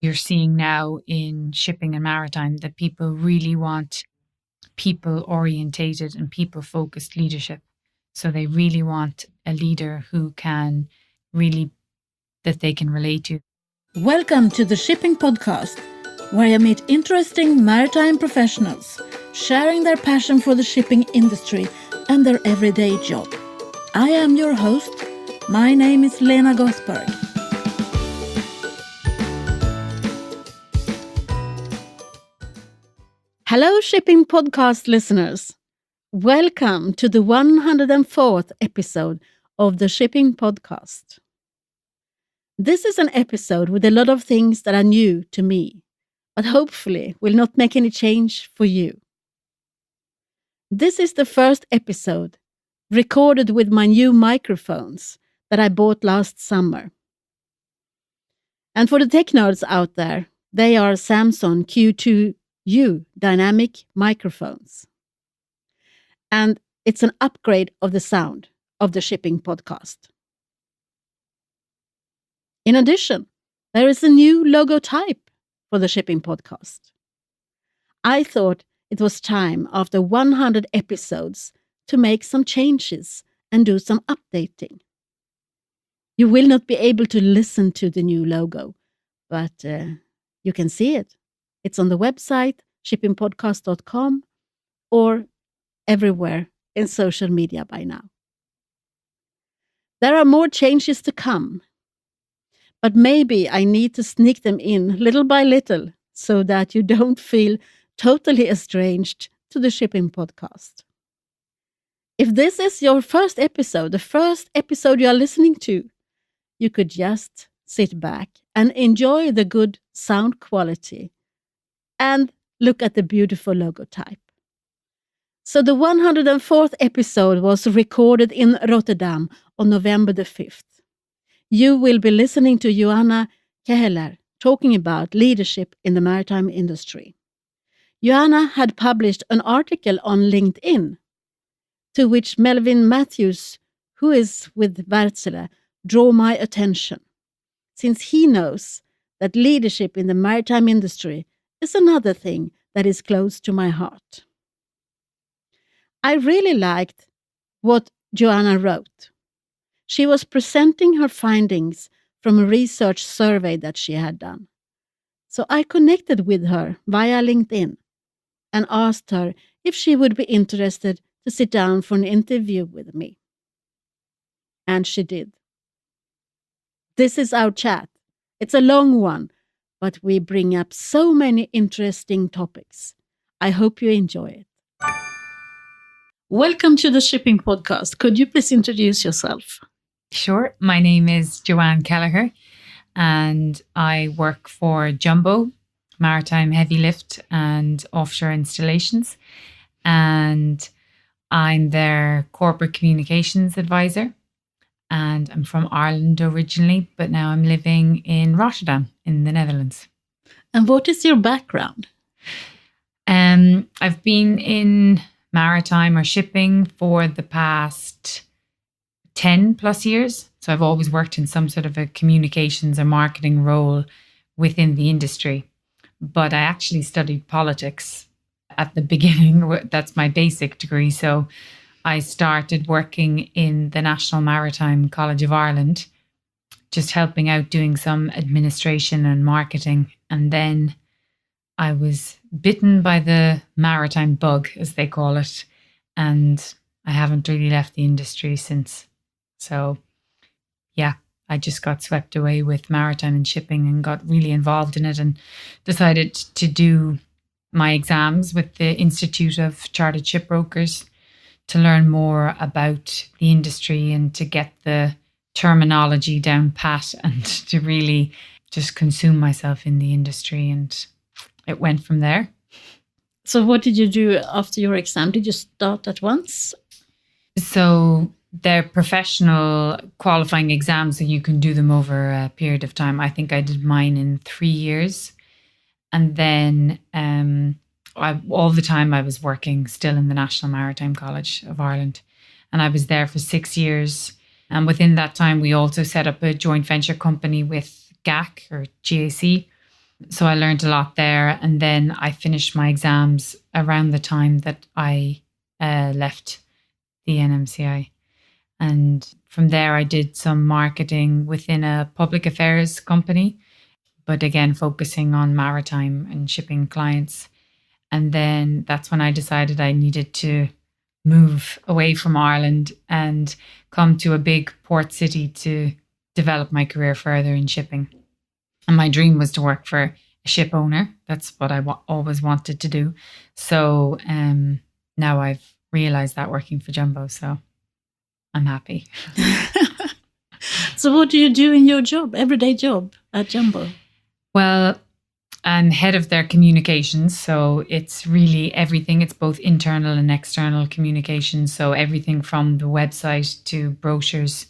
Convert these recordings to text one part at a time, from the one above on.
you're seeing now in shipping and maritime that people really want people-orientated and people-focused leadership. So they really want a leader who can really, that they can relate to. Welcome to the Shipping Podcast, where I meet interesting maritime professionals sharing their passion for the shipping industry and their everyday job. I am your host. My name is Lena Gothberg. Hello, Shipping Podcast listeners. Welcome to the 104th episode of the Shipping Podcast. This is an episode with a lot of things that are new to me, but hopefully will not make any change for you. This is the first episode recorded with my new microphones that I bought last summer. And for the tech nerds out there, they are Samsung Q2U dynamic microphones. And it's an upgrade of the sound of the Shipping Podcast. In addition, there is a new logotype for the Shipping Podcast. I thought it was time after 100 episodes to make some changes and do some updating. You will not be able to listen to the new logo, but you can see it. It's on the website, shippingpodcast.com, or everywhere in social media by now. There are more changes to come, but maybe I need to sneak them in little by little so that you don't feel totally estranged to the Shipping Podcast. If this is your first episode, the first episode you are listening to, you could just sit back and enjoy the good sound quality and look at the beautiful logotype. So the 104th episode was recorded in Rotterdam on November the 5th. You will be listening to Joanna Kelleher talking about leadership in the maritime industry. Joanna had published an article on LinkedIn, to which Melvin Matthews, who is with Wärtsilä, drew my attention, since he knows that leadership in the maritime industry is another thing that is close to my heart. I really liked what Joanna wrote. She was presenting her findings from a research survey that she had done. So I connected with her via LinkedIn and asked her if she would be interested to sit down for an interview with me. And she did. This is our chat. It's a long one, but we bring up so many interesting topics. I hope you enjoy it. Welcome to the Shipping Podcast. Could you please introduce yourself? Sure. My name is Joanne Kelleher, and I work for Jumbo, Maritime Heavy Lift and Offshore Installations. And I'm their corporate communications advisor. And I'm from Ireland originally, but now I'm living in Rotterdam in the Netherlands. And what is your background? I've been in maritime or shipping for the past 10 plus years. So I've always worked in some sort of a communications or marketing role within the industry. But I actually studied politics at the beginning. That's my basic degree. So I started working in the National Maritime College of Ireland, just helping out doing some administration and marketing. And then I was bitten by the maritime bug, as they call it. And I haven't really left the industry since. So yeah, I just got swept away with maritime and shipping and got really involved in it and decided to do my exams with the Institute of Chartered Shipbrokers to learn more about the industry and to get the terminology down pat and to really just consume myself in the industry. And it went from there. So what did you do after your exam? Did you start at once? So they're professional qualifying exams, so you can do them over a period of time. I think I did mine in 3 years. And then all the time I was working still in the National Maritime College of Ireland. And I was there for 6 years. And within that time, we also set up a joint venture company with GAC or GAC. So I learned a lot there. And then I finished my exams around the time that I left the NMCI. And from there, I did some marketing within a public affairs company, but again, focusing on maritime and shipping clients. And then that's when I decided I needed to move away from Ireland and come to a big port city to develop my career further in shipping. And my dream was to work for a ship owner. That's what I always wanted to do. So now I've realized that working for Jumbo. So I'm happy. So what do you do in your job, everyday job at Jumbo? Well, I'm head of their communications. So it's really everything. It's both internal and external communications. So everything from the website to brochures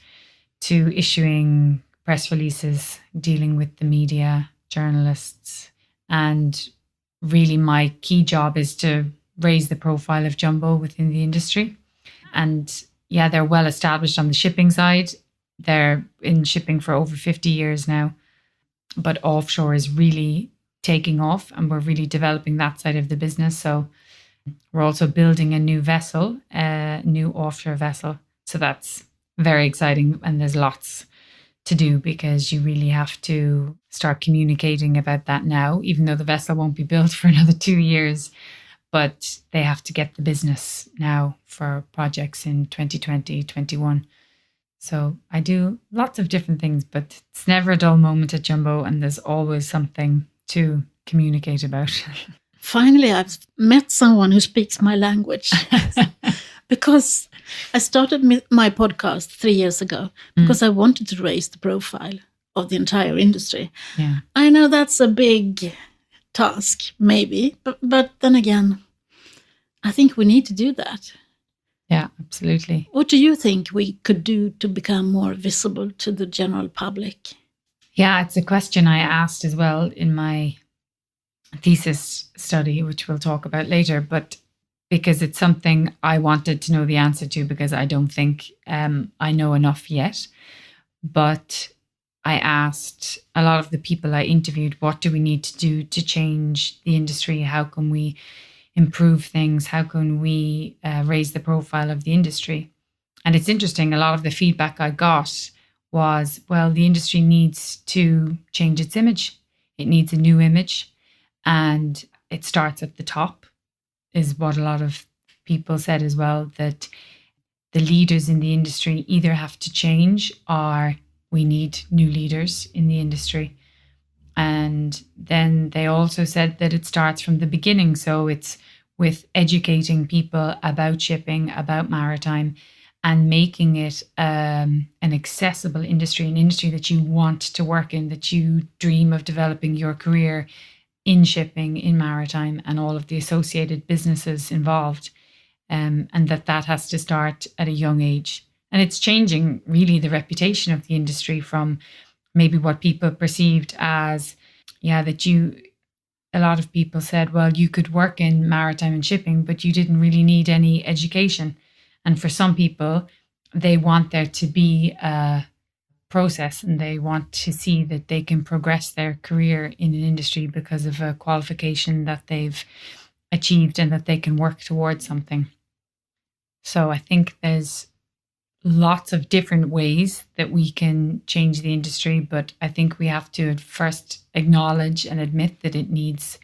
to issuing press releases, dealing with the media, journalists. And really my key job is to raise the profile of Jumbo within the industry. And yeah, they're well established on the shipping side. They're in shipping for over 50 years now. But offshore is really taking off and we're really developing that side of the business. So we're also building a new vessel, a new offshore vessel. So that's very exciting. And there's lots to do because you really have to start communicating about that now, even though the vessel won't be built for another 2 years. But they have to get the business now for projects in 2020, 21. So I do lots of different things, but it's never a dull moment at Jumbo and there's always something to communicate about. Finally, I've met someone who speaks my language. Because I started my podcast 3 years ago because I wanted to raise the profile of the entire industry. Yeah. I know that's a big task, maybe, but then again, I think we need to do that. Yeah, absolutely. What do you think we could do to become more visible to the general public? Yeah, it's a question I asked as well in my thesis study, which we'll talk about later, but because it's something I wanted to know the answer to because I don't think I know enough yet. But I asked a lot of the people I interviewed, what do we need to do to change the industry? How can we improve things? How can we raise the profile of the industry? And it's interesting, a lot of the feedback I got was, well, the industry needs to change its image. It needs a new image. And it starts at the top, is what a lot of people said as well, that the leaders in the industry either have to change or we need new leaders in the industry. And then they also said that it starts from the beginning. So it's with educating people about shipping, about maritime, and making it an accessible industry, an industry that you want to work in, that you dream of developing your career in shipping, in maritime, and all of the associated businesses involved. And that has to start at a young age. And it's changing really the reputation of the industry from maybe what people perceived as, a lot of people said, well, you could work in maritime and shipping, but you didn't really need any education. And for some people, they want there to be a process and they want to see that they can progress their career in an industry because of a qualification that they've achieved and that they can work towards something. So I think there's lots of different ways that we can change the industry, but I think we have to first acknowledge and admit that it needs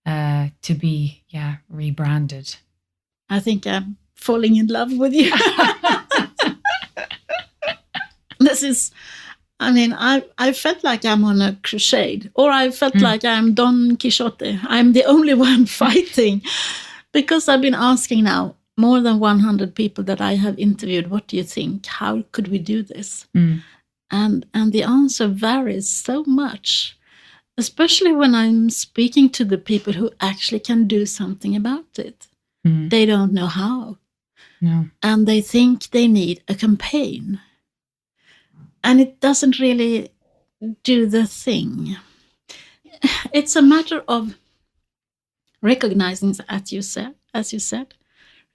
to be rebranded. I think I'm falling in love with you. I felt like I'm on a crusade, or I felt like I'm Don Quixote. I'm the only one fighting, because I've been asking now more than 100 people that I have interviewed, what do you think? How could we do this? And the answer varies so much, especially when I'm speaking to the people who actually can do something about it. They don't know how. No. And they think they need a campaign. And it doesn't really do the thing. It's a matter of recognizing, as you said,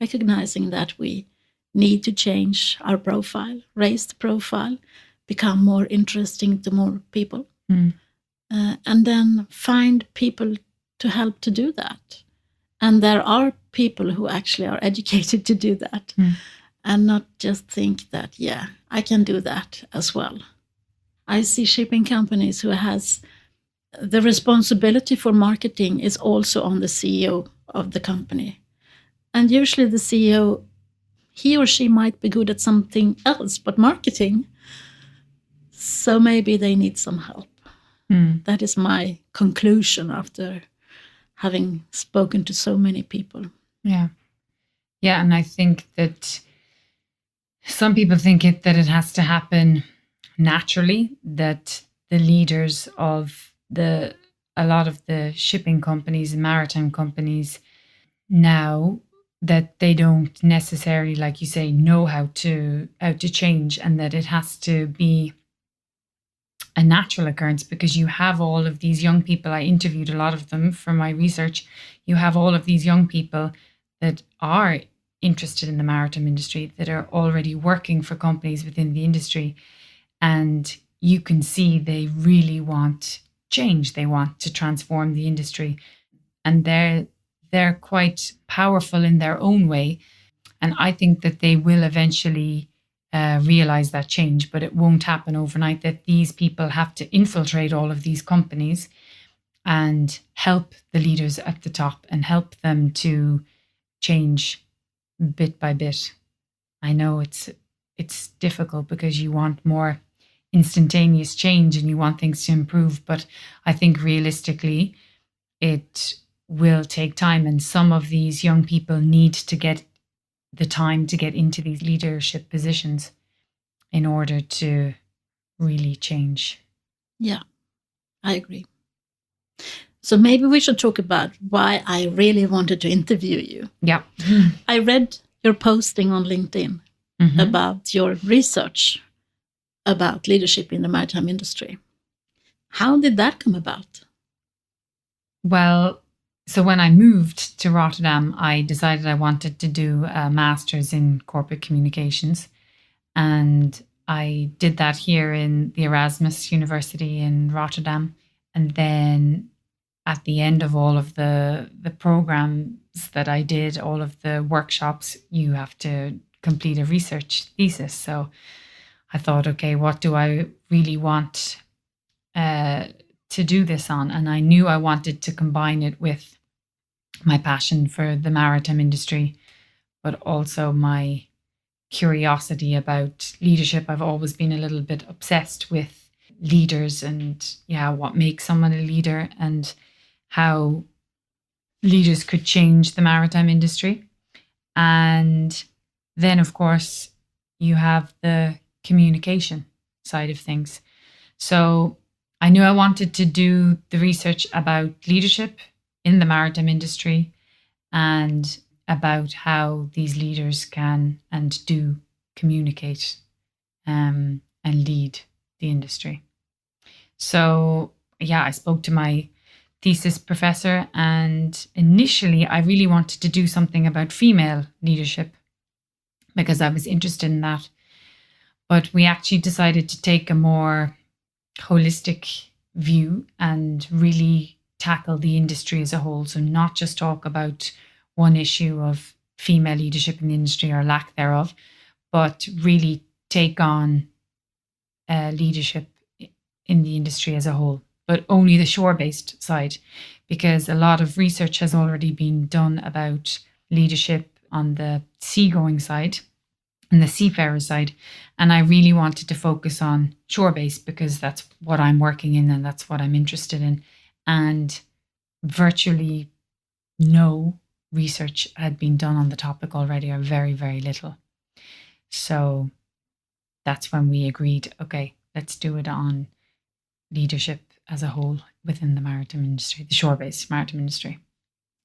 recognizing that we need to change our profile, raise the profile, become more interesting to more people. and then find people to help to do that. And there are people who actually are educated to do that, and not just think that, yeah, I can do that as well. I see shipping companies who has the responsibility for marketing is also on the CEO of the company. And usually the CEO, he or she might be good at something else but marketing. So maybe they need some help. That is my conclusion after having spoken to so many people. Yeah. Yeah, and I think that some people think that it has to happen naturally, that the leaders of a lot of the shipping companies and maritime companies now, that they don't necessarily, like you say, know how to change, and that it has to be a natural occurrence, because you have all of these young people. I interviewed a lot of them for my research. You have all of these young people that are interested in the maritime industry, that are already working for companies within the industry, and you can see they really want change. They want to transform the industry, and they're quite powerful in their own way. And I think that they will eventually realize that change, but it won't happen overnight. That these people have to infiltrate all of these companies and help the leaders at the top and help them to change bit by bit. I know it's difficult because you want more instantaneous change and you want things to improve, but I think realistically it will take time, and some of these young people need to get the time to get into these leadership positions in order to really change. Yeah, I agree. So maybe we should talk about why I really wanted to interview you. Yeah. I read your posting on LinkedIn about your research about leadership in the maritime industry. How did that come about? Well, so when I moved to Rotterdam, I decided I wanted to do a master's in corporate communications. And I did that here in the Erasmus University in Rotterdam. And then at the end of all of the programs that I did, all of the workshops, you have to complete a research thesis. So I thought, okay, what do I really want to do this on? And I knew I wanted to combine it with my passion for the maritime industry, but also my curiosity about leadership. I've always been a little bit obsessed with leaders and what makes someone a leader and how leaders could change the maritime industry. And then, of course, you have the communication side of things. So I knew I wanted to do the research about leadership in the maritime industry and about how these leaders can and do communicate and lead the industry. So I spoke to my thesis professor, and initially I really wanted to do something about female leadership because I was interested in that. But we actually decided to take a more holistic view and really tackle the industry as a whole. So not just talk about one issue of female leadership in the industry or lack thereof, but really take on leadership in the industry as a whole, but only the shore-based side, because a lot of research has already been done about leadership on the seagoing side and the seafarer side. And I really wanted to focus on shore-based because that's what I'm working in and that's what I'm interested in. And virtually no research had been done on the topic already, or very, very little. So that's when we agreed, okay, let's do it on leadership as a whole within the maritime industry, the shore-based maritime industry.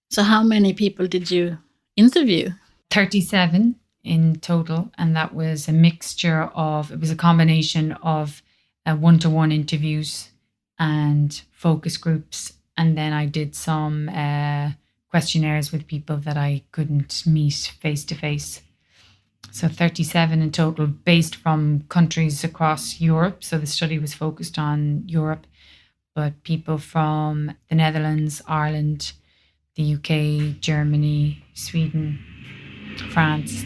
So how many people did you interview? 37 in total. And that was a mixture of, it was a combination of one-to-one interviews and focus groups. And then I did some questionnaires with people that I couldn't meet face-to-face. So 37 in total, based from countries across Europe. So the study was focused on Europe, but people from the Netherlands, Ireland, the UK, Germany, Sweden, France,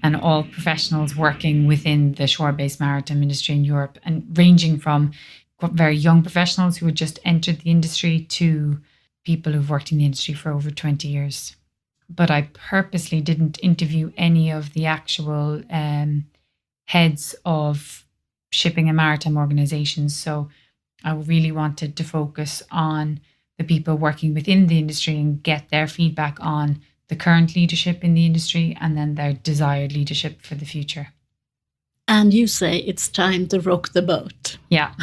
and all professionals working within the shore-based maritime industry in Europe, and ranging from very young professionals who had just entered the industry to people who've worked in the industry for over 20 years. But I purposely didn't interview any of the actual heads of shipping and maritime organizations. So I really wanted to focus on the people working within the industry and get their feedback on the current leadership in the industry and then their desired leadership for the future. And you say it's time to rock the boat. Yeah.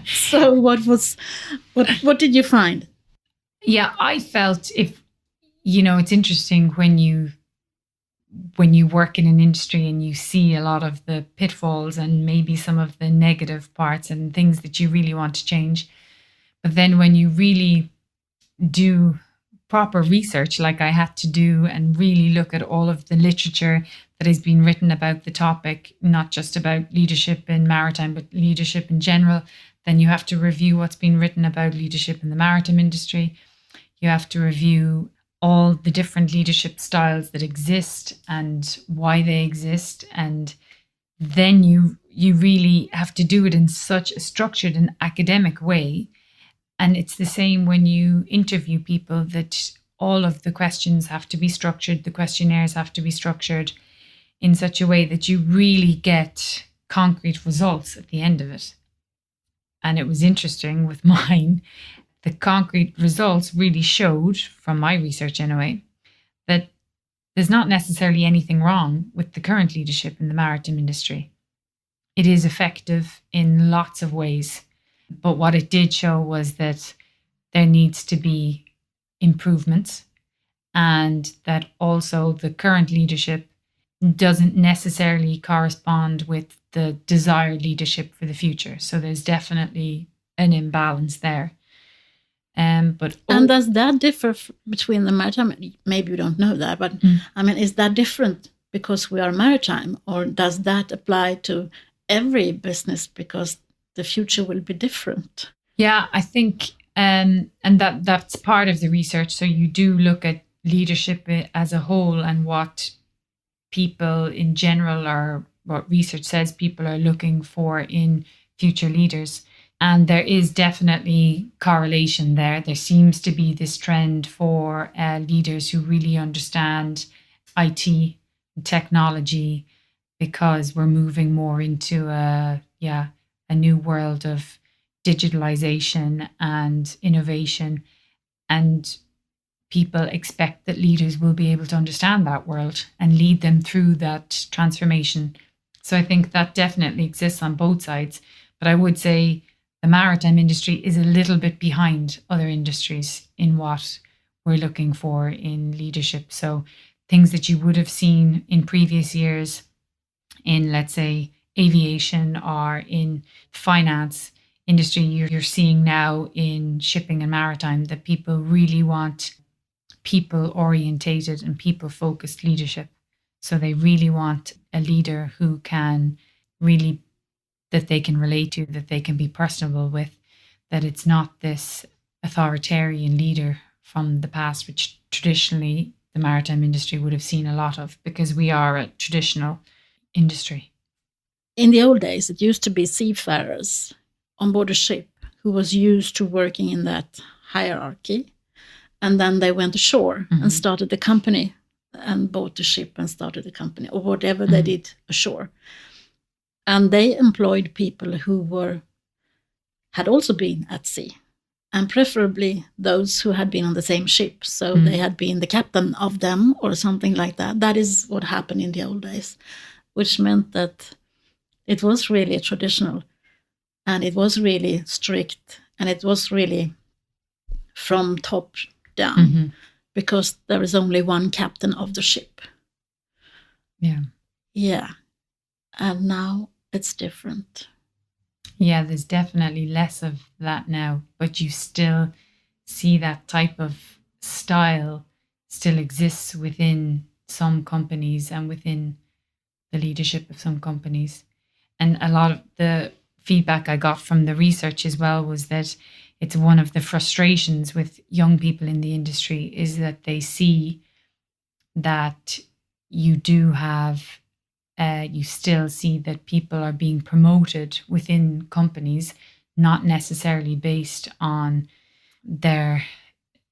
So what did you find? Yeah, I felt it's interesting when you work in an industry and you see a lot of the pitfalls and maybe some of the negative parts and things that you really want to change. But then when you really do proper research like I had to do and really look at all of the literature that has been written about the topic, not just about leadership in maritime, but leadership in general, then you have to review what's been written about leadership in the maritime industry. You have to review all the different leadership styles that exist and why they exist. And then you really have to do it in such a structured and academic way. And it's the same when you interview people, that all of the questions have to be structured, the questionnaires have to be structured in such a way that you really get concrete results at the end of it. And it was interesting with mine, the concrete results really showed, from my research anyway, that there's not necessarily anything wrong with the current leadership in the maritime industry. It is effective in lots of ways. But what it did show was that there needs to be improvements, and that also the current leadership doesn't necessarily correspond with the desired leadership for the future. So there's definitely an imbalance there. And does that differ between the maritime? Maybe you don't know that, but is that different because we are maritime, or does that apply to every business because the future will be different? Yeah, I think, and that's part of the research. So you do look at leadership as a whole and what people in general are, what research says people are looking for in future leaders. And there is definitely correlation there. There seems to be this trend for leaders who really understand IT, technology, because we're moving more into a new world of digitalization and innovation. And people expect that leaders will be able to understand that world and lead them through that transformation. So I think that definitely exists on both sides. But I would say the maritime industry is a little bit behind other industries in what we're looking for in leadership. So things that you would have seen in previous years in, let's say, aviation or in finance industry, you're seeing now in shipping and maritime that people really want people orientated and people focused leadership. So they really want a leader who can really, that they can relate to, that they can be personable with, that it's not this authoritarian leader from the past, which traditionally the maritime industry would have seen a lot of, because we are a traditional industry. In the old days, it used to be seafarers on board a ship who was used to working in that hierarchy. And then they went ashore and started the company and bought the ship and started the company, or whatever they did ashore. And they employed people who had also been at sea, and preferably those who had been on the same ship. So they had been the captain of them or something like that. That is what happened in the old days, which meant that it was really traditional, and it was really strict, and it was really from top down, because there is only one captain of the ship. Yeah. And now it's different. Yeah, there's definitely less of that now, but you still see that type of style still exists within some companies and within the leadership of some companies. And a lot of the feedback I got from the research as well was that it's one of the frustrations with young people in the industry is that they see that you do have, you still see that people are being promoted within companies, not necessarily based on their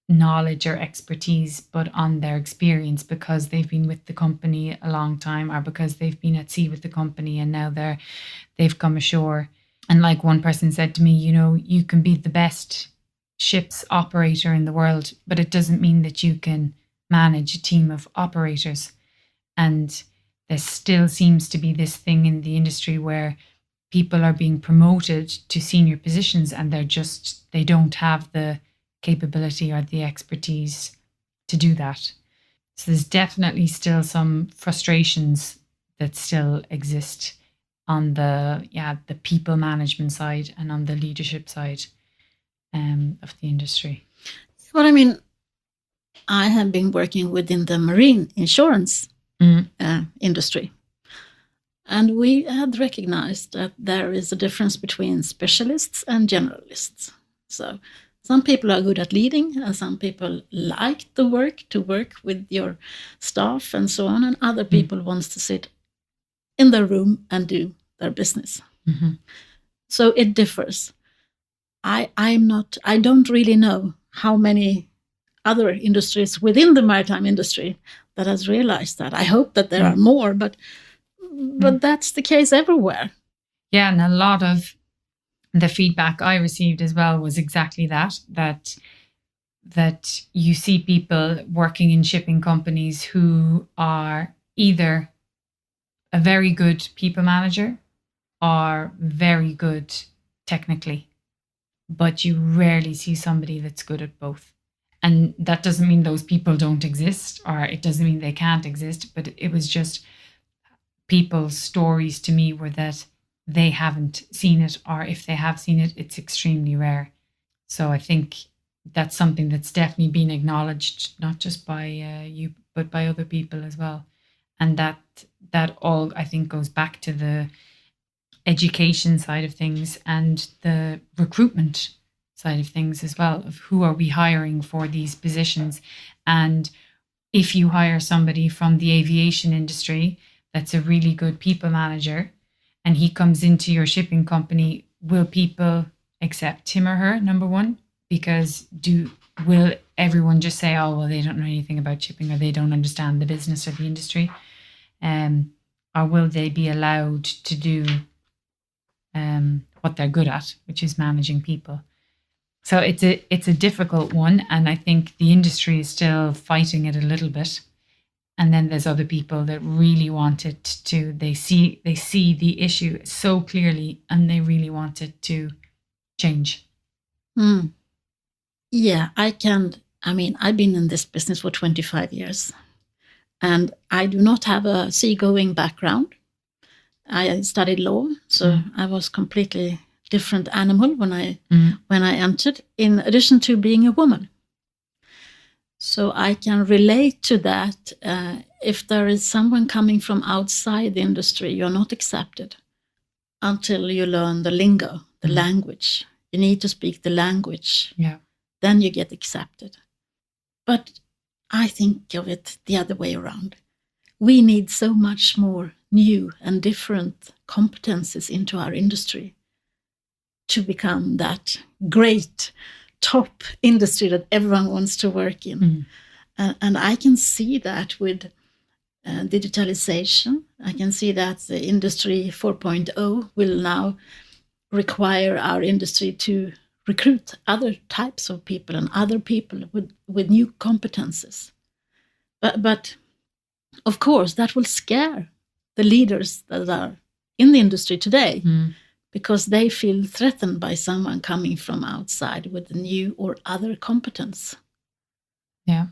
knowledge or expertise, but on their experience because they've been with the company a long time or because they've been at sea with the company and now they've come ashore. And like one person said to me, you can be the best ship's operator in the world, but it doesn't mean that you can manage a team of operators. And there still seems to be this thing in the industry where people are being promoted to senior positions and they don't have the capability or the expertise to do that. So there's definitely still some frustrations that still exist on the people management side and on the leadership side of the industry. Well, I mean, I have been working within the marine insurance industry. And we had recognized that there is a difference between specialists and generalists. So some people are good at leading and some people like the work to work with your staff and so on. And other people wants to sit in their room and do their business. Mm-hmm. So it differs. I don't really know how many other industries within the maritime industry that has realized that. I hope that there are more, but that's the case everywhere. Yeah, and a lot of the feedback I received as well was exactly that you see people working in shipping companies who are either a very good people manager or very good technically, but you rarely see somebody that's good at both. And that doesn't mean those people don't exist, or it doesn't mean they can't exist, but it was just people's stories to me were that they haven't seen it, or if they have seen it, it's extremely rare. So I think that's something that's definitely been acknowledged, not just by you, but by other people as well. And that all, I think, goes back to the education side of things and the recruitment side of things as well, of who are we hiring for these positions. And if you hire somebody from the aviation industry that's a really good people manager and he comes into your shipping company, will people accept him or her, number one? Because will everyone just say, oh, well, they don't know anything about shipping or they don't understand the business or the industry? Or will they be allowed to do what they're good at, which is managing people? So it's a difficult one, and I think the industry is still fighting it a little bit. And then there's other people that really want it to. They see the issue so clearly, and they really want it to change. Yeah, I've been in this business for 25 years, and I do not have a seagoing background. I studied law, so I was completely different animal when I entered, in addition to being a woman. So I can relate to that. If there is someone coming from outside the industry, you're not accepted until you learn the lingo, the language. You need to speak the language. Yeah. Then you get accepted. But I think of it the other way around. We need so much more new and different competences into our industry to become that great top industry that everyone wants to work in. And I can see that with digitalization. I can see that the industry 4.0 will now require our industry to recruit other types of people and other people with new competences. But of course, that will scare the leaders that are in the industry today. Because they feel threatened by someone coming from outside with a new or other competence. Yeah.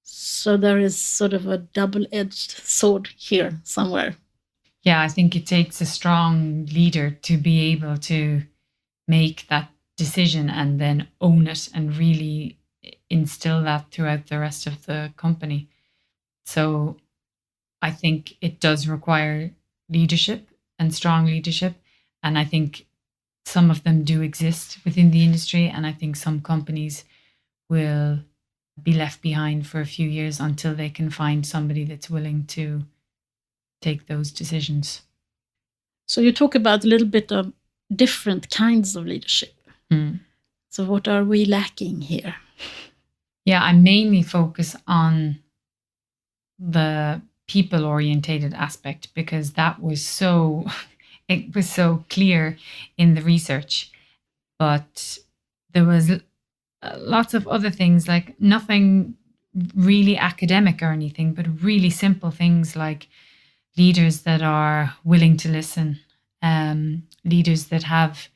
So there is sort of a double-edged sword here somewhere. Yeah, I think it takes a strong leader to be able to make that decision and then own it and really instill that throughout the rest of the company. So I think it does require leadership and strong leadership. And I think some of them do exist within the industry. And I think some companies will be left behind for a few years until they can find somebody that's willing to take those decisions. So you talk about a little bit of different kinds of leadership. So what are we lacking here? Yeah, I mainly focus on the people-orientated aspect because that was it was so clear in the research. But there was lots of other things, like nothing really academic or anything, but really simple things like leaders that are willing to listen, leaders that have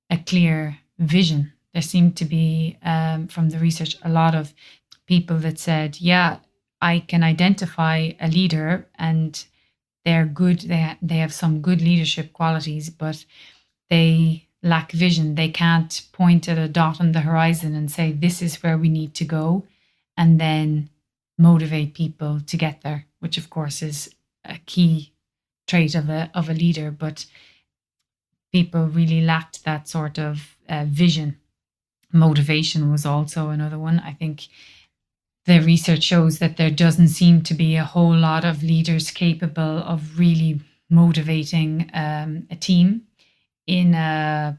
a clear vision. There seemed to be, from the research, a lot of people that said, yeah, I can identify a leader and they're good. They have some good leadership qualities, but they lack vision. They can't point at a dot on the horizon and say, this is where we need to go, and then motivate people to get there, which of course is a key trait of a leader. But people really lacked that sort of vision. Motivation was also another one. I think the research shows that there doesn't seem to be a whole lot of leaders capable of really motivating a team in a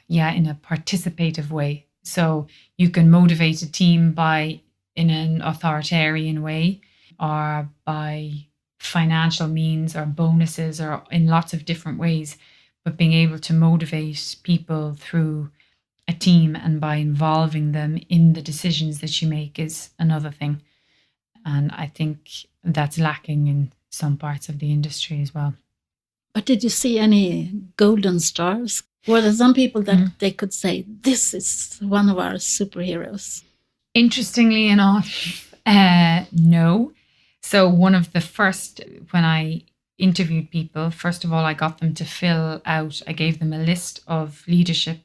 participative way. So you can motivate a team in an authoritarian way, or by financial means or bonuses, or in lots of different ways. But being able to motivate people through a team and by involving them in the decisions that you make is another thing. And I think that's lacking in some parts of the industry as well. But did you see any golden stars? Were there some people that they could say, this is one of our superheroes? Interestingly enough, no. So one of the first, when I interviewed people, first of all, I got them to fill out, I gave them a list of leadership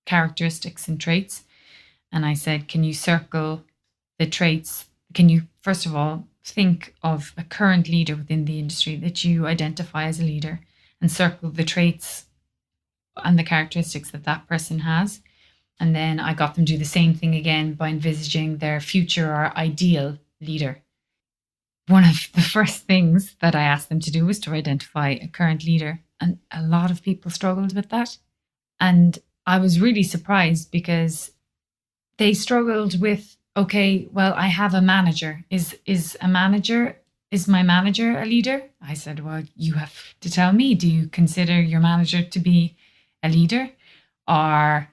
characteristics and traits. And I said, can you circle the traits? Can you, first of all, think of a current leader within the industry that you identify as a leader, and circle the traits and the characteristics that person has. And then I got them to do the same thing again by envisaging their future or ideal leader. One of the first things that I asked them to do was to identify a current leader. And a lot of people struggled with that. And I was really surprised because they struggled with, okay, well, I have a manager. Is my manager a leader? I said, well, you have to tell me, do you consider your manager to be a leader? Or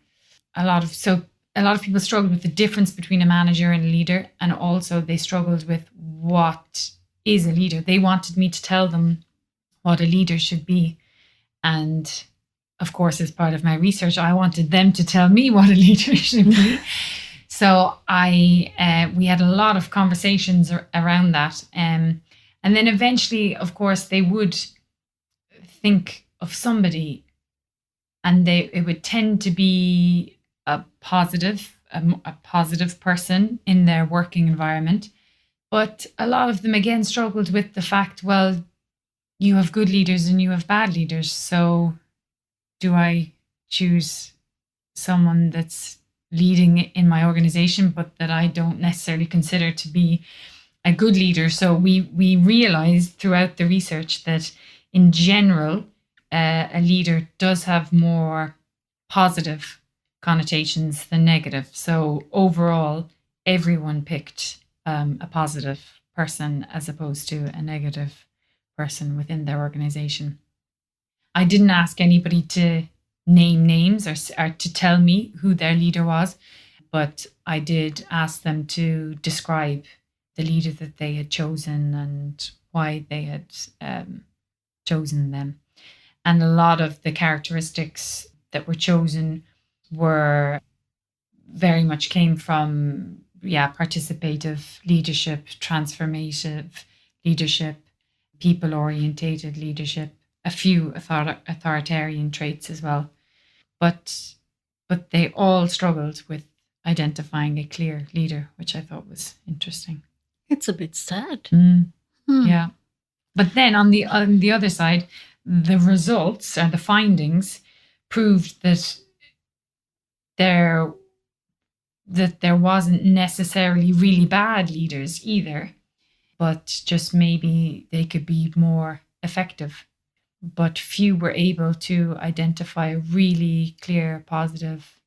a lot of people struggled with the difference between a manager and a leader. And also they struggled with what is a leader. They wanted me to tell them what a leader should be. And of course, as part of my research, I wanted them to tell me what a leader should be. So we had a lot of conversations around that. And then eventually, of course, they would think of somebody, and it would tend to be a positive person in their working environment. But a lot of them, again, struggled with the fact, well, you have good leaders and you have bad leaders. So do I choose someone that's leading in my organization, but that I don't necessarily consider to be a good leader? So we realized throughout the research that in general, a leader does have more positive connotations than negative. So overall, everyone picked a positive person as opposed to a negative person within their organization. I didn't ask anybody to name names or to tell me who their leader was, but I did ask them to describe the leader that they had chosen and why they had chosen them. And a lot of the characteristics that were chosen were very much came from, participative leadership, transformative leadership, people-orientated leadership, a few authoritarian traits as well. But they all struggled with identifying a clear leader, which I thought was interesting. It's a bit sad. Yeah. But then on the other side, the results or the findings proved that there wasn't necessarily really bad leaders either, but just maybe they could be more effective. But few were able to identify a really clear, positive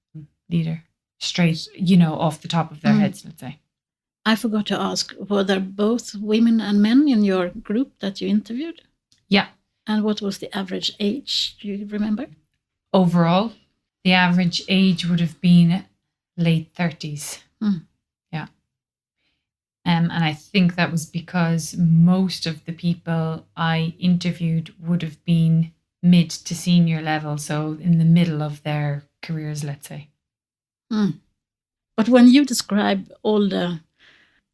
leader straight, off the top of their heads, let's say. I forgot to ask, were there both women and men in your group that you interviewed? Yeah. And what was the average age? Do you remember? Overall, the average age would have been late 30s. Yeah. And I think that was because most of the people I interviewed would have been mid to senior level, so in the middle of their careers, let's say. But when you describe all the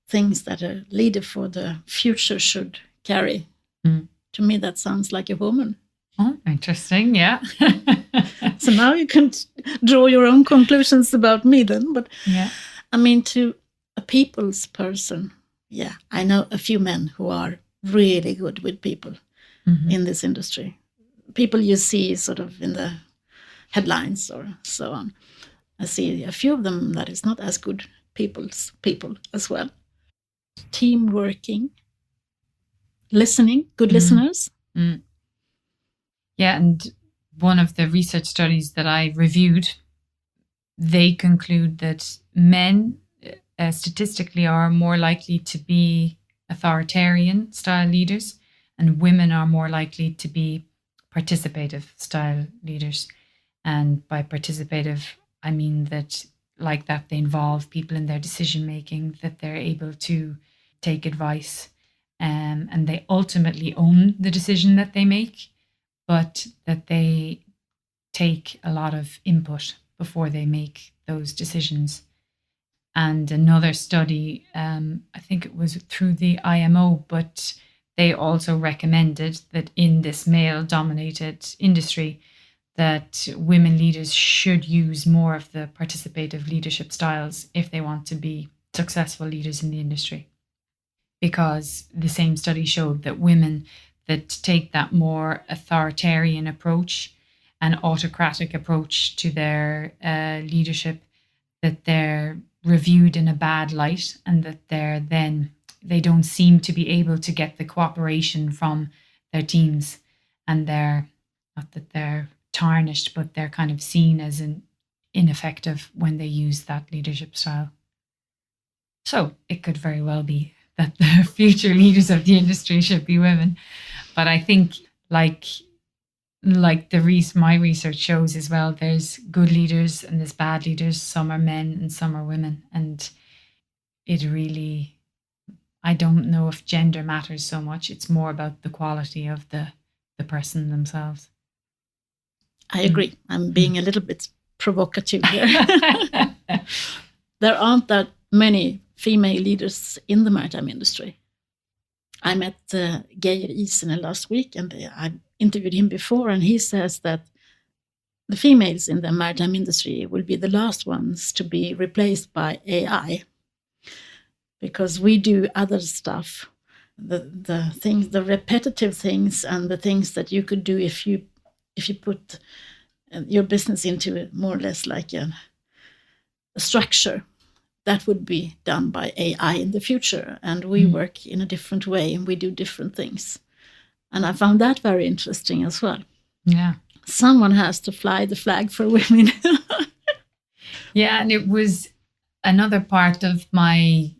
things that a leader for the future should carry, to me that sounds like a woman. Oh, interesting, yeah. So now you can draw your own conclusions about me then. But yeah. I mean, to a people's person, yeah, I know a few men who are really good with people in this industry. People you see sort of in the headlines or so on. I see a few of them that is not as good people as well. Team working, listening, good listeners. Yeah, and one of the research studies that I reviewed, they conclude that men statistically are more likely to be authoritarian style leaders, and women are more likely to be participative style leaders. And by participative, I mean that they involve people in their decision making, that they're able to take advice, and they ultimately own the decision that they make, but that they take a lot of input before they make those decisions. And another study, I think it was through the IMO, but they also recommended that in this male-dominated industry, that women leaders should use more of the participative leadership styles if they want to be successful leaders in the industry. Because the same study showed that women that take that more authoritarian approach and autocratic approach to their leadership, that they're reviewed in a bad light, and that they don't seem to be able to get the cooperation from their teams, and not that they're tarnished, but they're kind of seen as ineffective when they use that leadership style. So it could very well be that the future leaders of the industry should be women. But I think my research shows as well, there's good leaders and there's bad leaders. Some are men and some are women. And it really, I don't know if gender matters so much. It's more about the quality of the person themselves. I agree. I'm being a little bit provocative here. There aren't that many female leaders in the maritime industry. I met Kelleher last week, and I interviewed him before, and he says that the females in the maritime industry will be the last ones to be replaced by AI, because we do other stuff, the things, the repetitive things, and the things that you could do if you put your business into more or less like a structure. That would be done by AI in the future. And we work in a different way and we do different things. And I found that very interesting as well. Yeah. Someone has to fly the flag for women. Yeah, and it was another part of my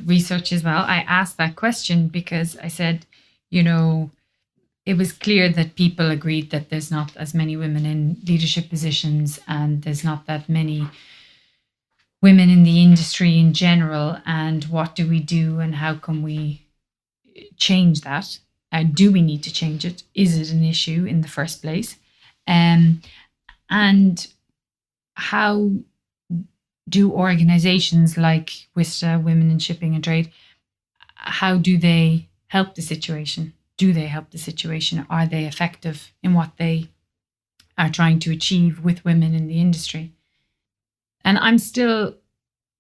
research as well. I asked that question because I said, it was clear that people agreed that there's not as many women in leadership positions and there's not that many women in the industry in general, and what do we do and how can we change that? Do we need to change it? Is it an issue in the first place? And how do organizations like WISTA, Women in Shipping and Trade, how do they help the situation? Do they help the situation? Are they effective in what they are trying to achieve with women in the industry? And I'm still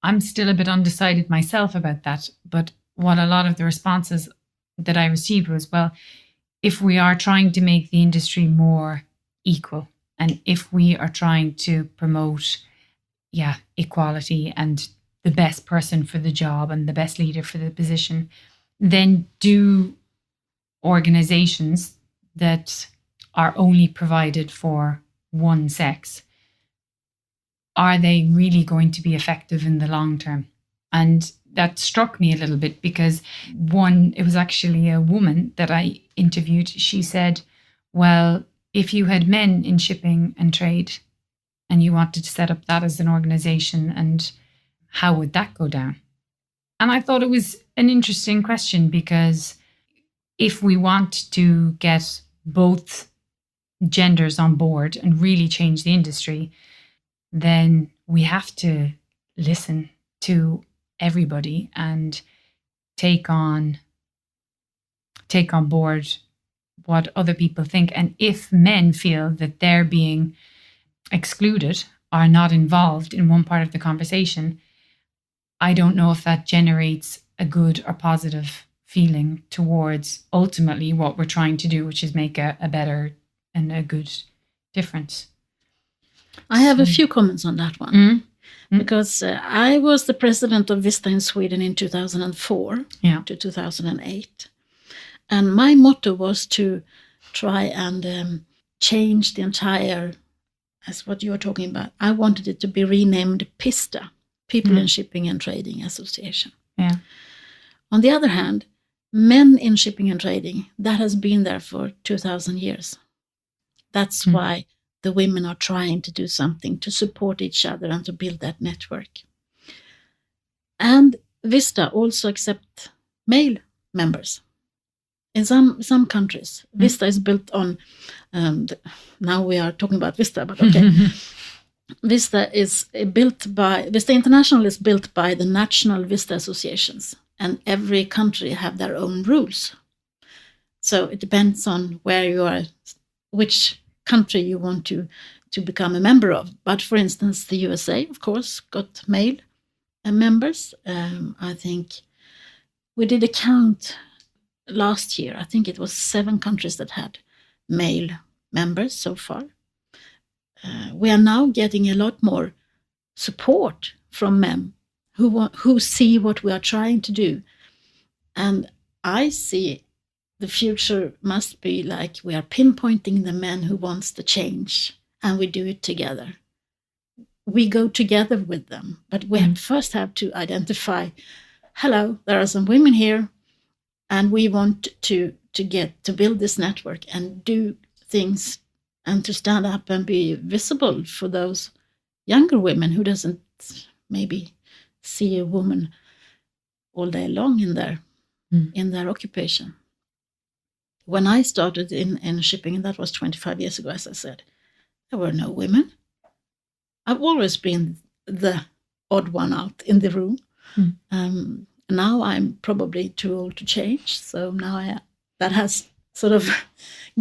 a bit undecided myself about that. But what a lot of the responses that I received was, well, if we are trying to make the industry more equal, and if we are trying to promote, equality and the best person for the job and the best leader for the position, then do organizations that are only provided for one sex, are they really going to be effective in the long term? And that struck me a little bit because it was actually a woman that I interviewed. She said, well, if you had men in shipping and trade and you wanted to set up that as an organization, and how would that go down? And I thought it was an interesting question, because if we want to get both genders on board and really change the industry, then we have to listen to everybody and take on board what other people think. And if men feel that they're being excluded or not involved in one part of the conversation, I don't know if that generates a good or positive feeling towards ultimately what we're trying to do, which is make a better and a good difference. I have a few comments on that one. Because I was the president of WISTA in Sweden in 2004 to 2008. And my motto was to try and change the entire, as what you were talking about. I wanted it to be renamed PISTA, People in Shipping and Trading Association. Yeah. On the other hand, men in shipping and trading, that has been there for 2,000 years. That's why the women are trying to do something to support each other and to build that network. And WISTA also accept male members. In some countries, WISTA is built on, now we are talking about WISTA, but okay. WISTA International is built by the national WISTA associations, and every country have their own rules. So it depends on where you are, which country you want to become a member of. But for instance, the USA, of course, got male members. I think we did a count last year. I think it was 7 countries that had male members so far. We are now getting a lot more support from men who see what we are trying to do. And I see the future must be like we are pinpointing the men who wants the change, and we do it together. We go together with them, but we first have to identify, hello, there are some women here, and we want to build this network and do things and to stand up and be visible for those younger women who doesn't maybe see a woman all day long in their occupation. When I started in shipping, and that was 25 years ago, as I said, there were no women. I've always been the odd one out in the room. Now I'm probably too old to change, so now that has sort of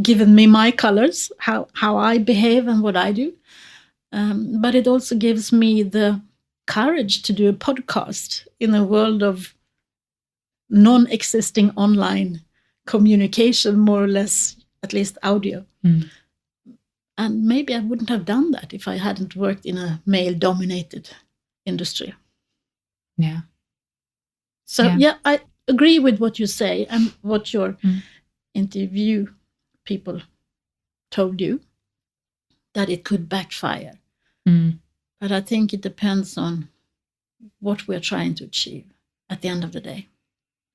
given me my colors, how I behave and what I do. But it also gives me the courage to do a podcast in a world of non-existing online communication, more or less, at least audio. And maybe I wouldn't have done that if I hadn't worked in a male-dominated industry. Yeah. So, I agree with what you say and what your interview people told you, that it could backfire. But I think it depends on what we're trying to achieve at the end of the day.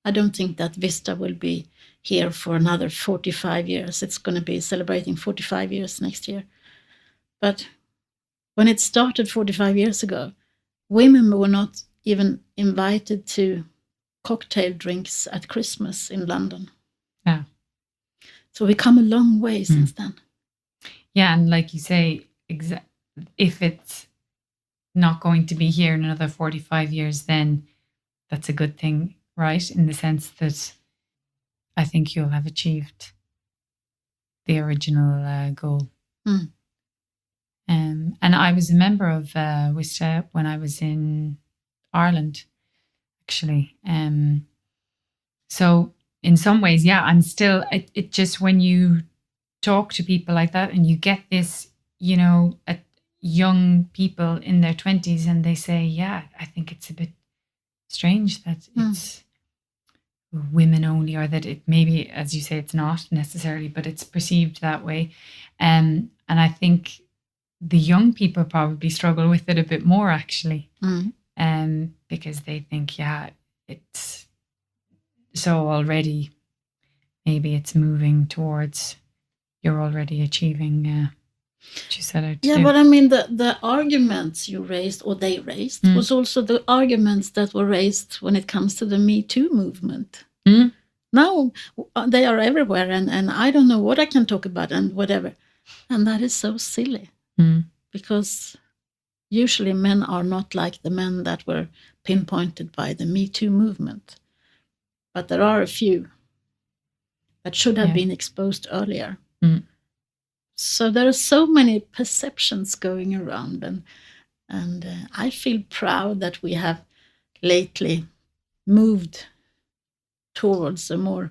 I don't think that WISTA will be here for another 45 years. It's going to be celebrating 45 years next year. But when it started 45 years ago, women were not even invited to cocktail drinks at Christmas in London. Yeah. So we come a long way since then. Yeah, and like you say, if it's not going to be here in another 45 years, then that's a good thing, right? In the sense that I think you'll have achieved the original goal. And I was a member of WISTA when I was in Ireland, actually. So in some ways, yeah, I'm still, it just, when you talk to people like that and you get this, young people in their 20s and they say, yeah, I think it's a bit strange that it's women only, or that it maybe, as you say, it's not necessarily, but it's perceived that way. And I think the young people probably struggle with it a bit more, actually, because they think, yeah, it's so already, maybe it's moving towards, you're already achieving what you set out to do. But I mean, the arguments you raised, or they raised, was also the arguments that were raised when it comes to the Me Too movement. Now they are everywhere, and I don't know what I can talk about and whatever. And that is so silly, because usually men are not like the men that were pinpointed by the Me Too movement. But there are a few that should have been exposed earlier. So there are so many perceptions going around, and I feel proud that we have lately moved towards a more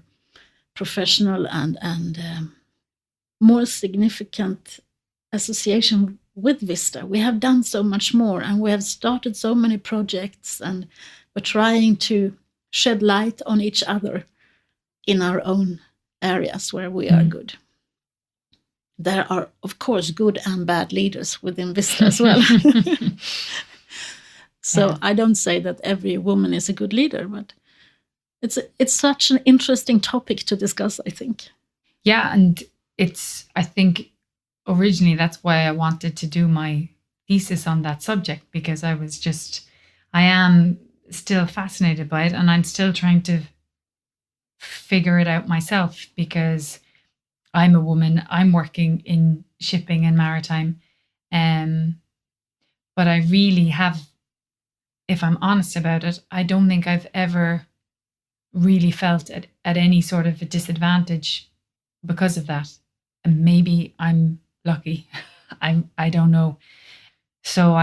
professional and more significant association with WISTA. We have done so much more, and we have started so many projects, and we're trying to shed light on each other in our own areas where we are good. There are, of course, good and bad leaders within WISTA as well. So I don't say that every woman is a good leader, but it's such an interesting topic to discuss, I think. Yeah, and I think originally that's why I wanted to do my thesis on that subject, because I am still fascinated by it, and I'm still trying to figure it out myself, because I'm a woman, I'm working in shipping and maritime, but I really have, if I'm honest about it, I don't think I've ever really felt at any sort of a disadvantage because of that. And maybe I'm lucky. I don't know. So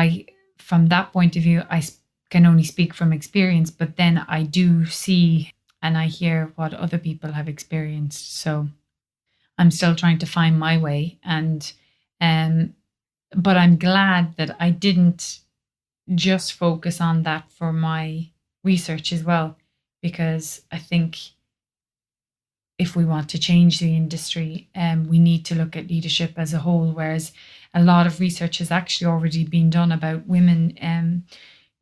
from that point of view, I can only speak from experience, but then I do see and I hear what other people have experienced. So I'm still trying to find my way, but I'm glad that I didn't just focus on that for my research as well, because I think if we want to change the industry, we need to look at leadership as a whole, whereas a lot of research has actually already been done about women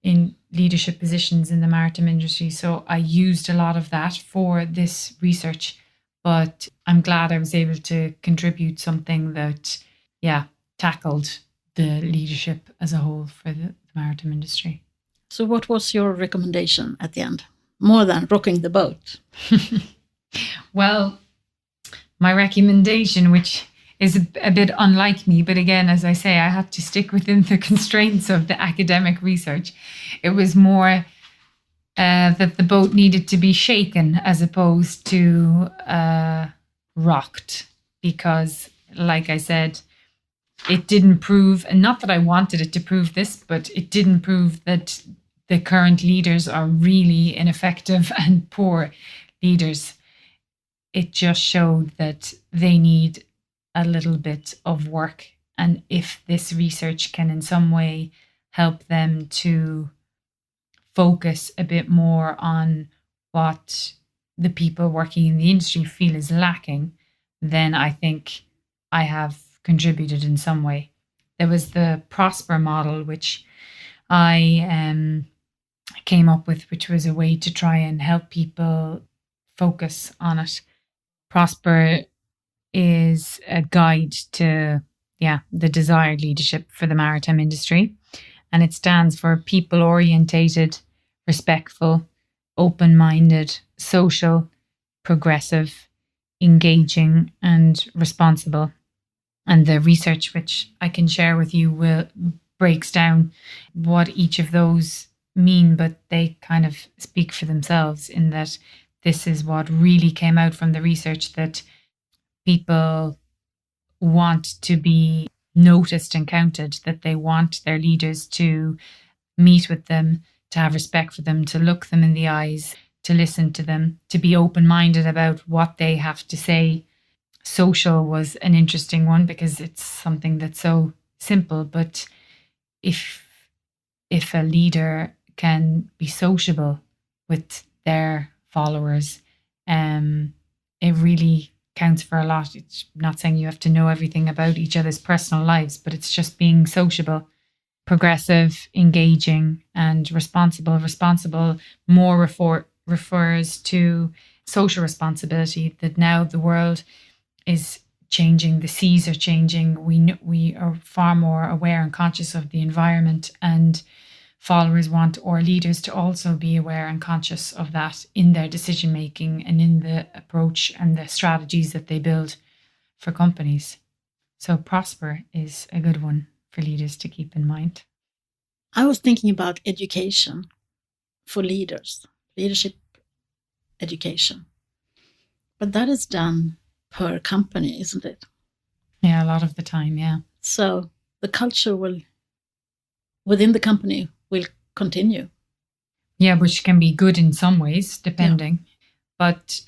in leadership positions in the maritime industry. So I used a lot of that for this research, but I'm glad I was able to contribute something that, tackled the leadership as a whole for the maritime industry. So what was your recommendation at the end, more than rocking the boat? Well, my recommendation, which is a bit unlike me, but again, as I say, I had to stick within the constraints of the academic research. It was more that the boat needed to be shaken as opposed to rocked, because, like I said, it didn't prove, and not that I wanted it to prove this, but it didn't prove that the current leaders are really ineffective and poor leaders. It just showed that they need a little bit of work. And if this research can in some way help them to focus a bit more on what the people working in the industry feel is lacking, then I think I have contributed in some way. There was the Prosper model, which I came up with, which was a way to try and help people focus on it. Prosper is a guide to, the desired leadership for the maritime industry. And it stands for people-orientated, respectful, open-minded, social, progressive, engaging, and responsible. And the research, which I can share with you, breaks down what each of those mean, but they kind of speak for themselves in that this is what really came out from the research, that people want to be noticed and counted, that they want their leaders to meet with them, to have respect for them, to look them in the eyes, to listen to them, to be open-minded about what they have to say. Social was an interesting one because it's something that's so simple, but if a leader can be sociable with their followers, it really counts for a lot. It's not saying you have to know everything about each other's personal lives, but it's just being sociable, progressive, engaging, and responsible. Responsible more refers to social responsibility, that now the world is changing, the seas are changing. We are far more aware and conscious of the environment, and followers want our leaders to also be aware and conscious of that in their decision making and in the approach and the strategies that they build for companies. So prosper is a good one for leaders to keep in mind. I was thinking about education for leaders, leadership education. But that is done per company, isn't it? Yeah, a lot of the time, yeah. So the culture within the company will continue. Yeah, which can be good in some ways, depending. Yeah. But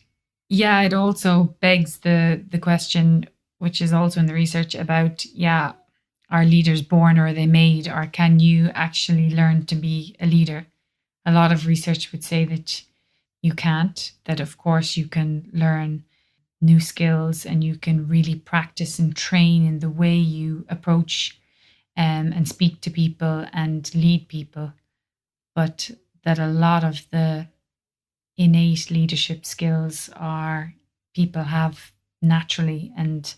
yeah, it also begs the question, which is also in the research about, are leaders born or are they made, or can you actually learn to be a leader? A lot of research would say that you can't, that of course you can learn new skills and you can really practice and train in the way you approach and speak to people and lead people. But that a lot of the innate leadership skills people have naturally, and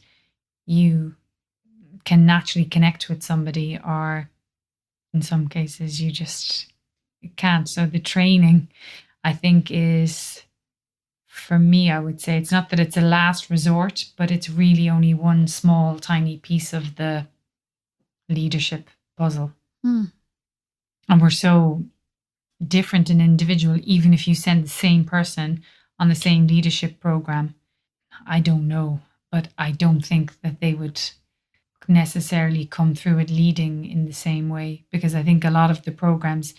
you can naturally connect with somebody, or in some cases you just can't. So the training, I think, is, for me, I would say it's not that it's a last resort, but it's really only one small, tiny piece of the leadership puzzle. And we're so different and individual, even if you send the same person on the same leadership program. I don't know, but I don't think that they would necessarily come through it leading in the same way, because I think a lot of the programs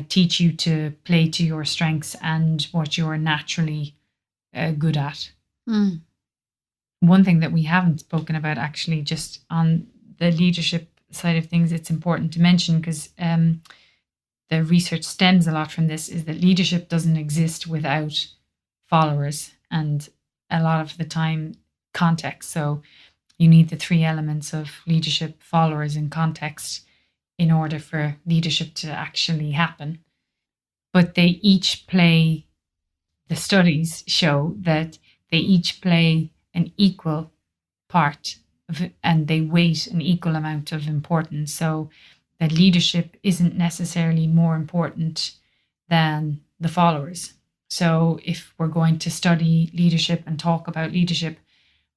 teach you to play to your strengths and what you're naturally good at. One thing that we haven't spoken about, actually, just on the leadership side of things, it's important to mention, because the research stems a lot from this, is that leadership doesn't exist without followers, and a lot of the time context. So you need the three elements of leadership: followers and context, in order for leadership to actually happen. But they each play, the studies show that they each play an equal part of it, and they weight an equal amount of importance. So that leadership isn't necessarily more important than the followers. So if we're going to study leadership and talk about leadership,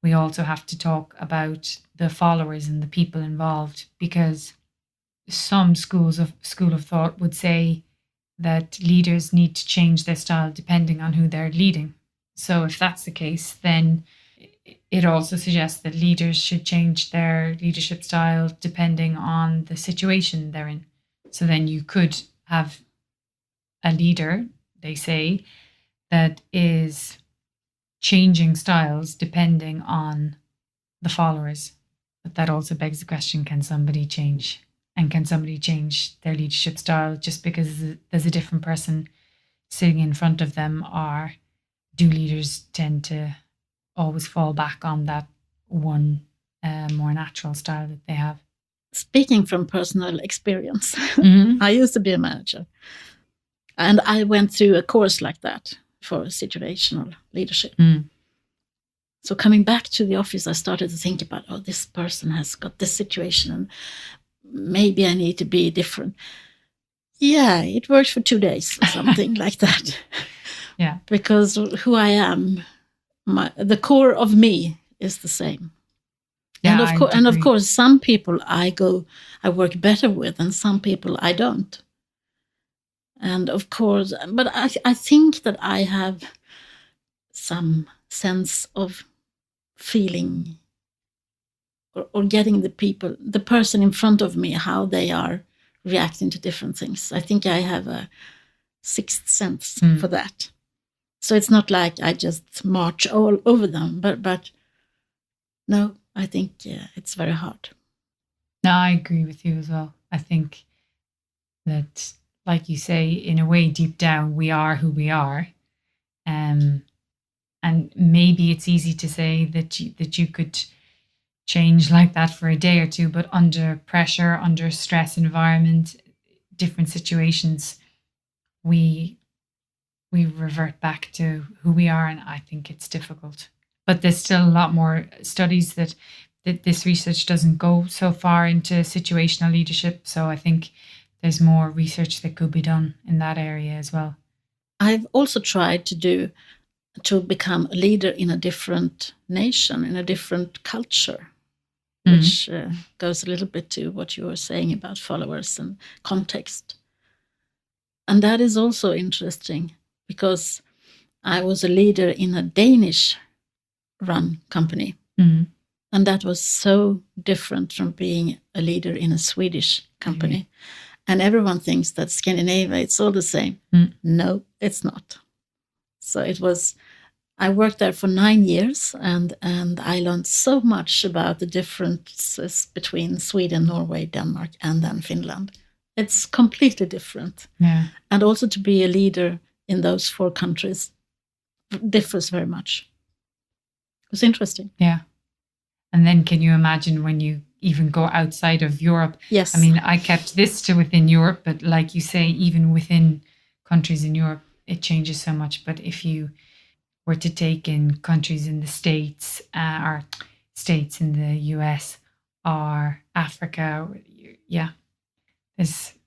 we also have to talk about the followers and the people involved, because some school of thought would say that leaders need to change their style depending on who they're leading. So if that's the case, then it also suggests that leaders should change their leadership style depending on the situation they're in. So then you could have a leader, they say, that is changing styles depending on the followers. But that also begs the question, can somebody change? And can somebody change their leadership style just because there's a different person sitting in front of them? Or do leaders tend to always fall back on that one more natural style that they have? Speaking from personal experience, I used to be a manager. And I went through a course like that for situational leadership. So coming back to the office, I started to think about, this person has got this situation and maybe I need to be different. Yeah, it worked for 2 days or something like that. Yeah. Because who I am, the core of me is the same. Yeah, and of course, some people I work better with, and some people I don't. And of course, but I think that I have some sense of feeling or getting the person in front of me, how they are reacting to different things. I think I have a sixth sense for that. So it's not like I just march all over them, but no, I think it's very hard. No, I agree with you as well. I think that, like you say, in a way, deep down, we are who we are. And maybe it's easy to say that you could change like that for a day or two, but under pressure, under stress environment, different situations, we revert back to who we are, and I think it's difficult. But there's still a lot more studies that this research doesn't go so far into situational leadership. So I think there's more research that could be done in that area as well. I've also tried to become a leader in a different nation, in a different culture, which goes a little bit to what you were saying about followers and context. And that is also interesting because I was a leader in a Danish-run company. And that was so different from being a leader in a Swedish company. And everyone thinks that Scandinavia, it's all the same. No, it's not. So I worked there for 9 years, and I learned so much about the differences between Sweden, Norway, Denmark, and then Finland. It's completely different. Yeah. And also to be a leader in those 4 countries differs very much. It was interesting. Yeah. And then can you imagine when you even go outside of Europe? Yes. I mean, I kept this to within Europe, but like you say, even within countries in Europe, it changes so much. But if you were to take in countries in the States or states in the US or Africa,